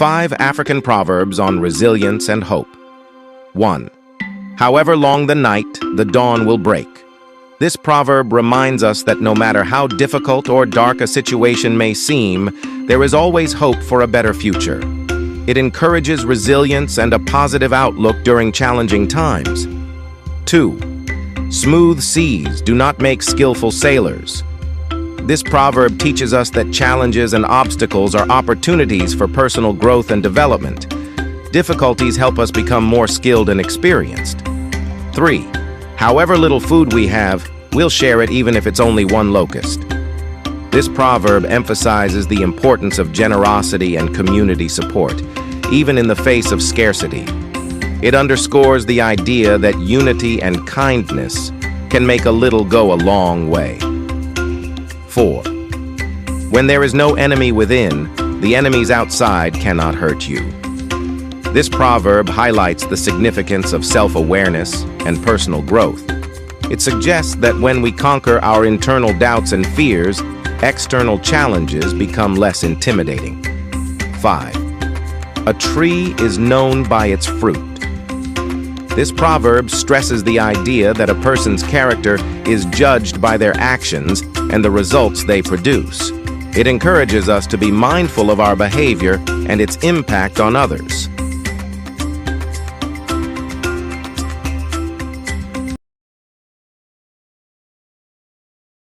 5 African Proverbs on Resilience and Hope. 1. However long the night, the dawn will break. This proverb reminds us that no matter how difficult or dark a situation may seem, there is always hope for a better future. It encourages resilience and a positive outlook during challenging times. 2. Smooth seas do not make skillful sailors. This proverb teaches us that challenges and obstacles are opportunities for personal growth and development. Difficulties help us become more skilled and experienced. 3. However little food we have, we'll share it even if it's only one locust. This proverb emphasizes the importance of generosity and community support, even in the face of scarcity. It underscores the idea that unity and kindness can make a little go a long way. 4. When there is no enemy within, the enemies outside cannot hurt you. This proverb highlights the significance of self-awareness and personal growth. It suggests that when we conquer our internal doubts and fears, external challenges become less intimidating. 5. A tree is known by its fruit. This proverb stresses the idea that a person's character is judged by their actions and the results they produce. It encourages us to be mindful of our behavior and its impact on others.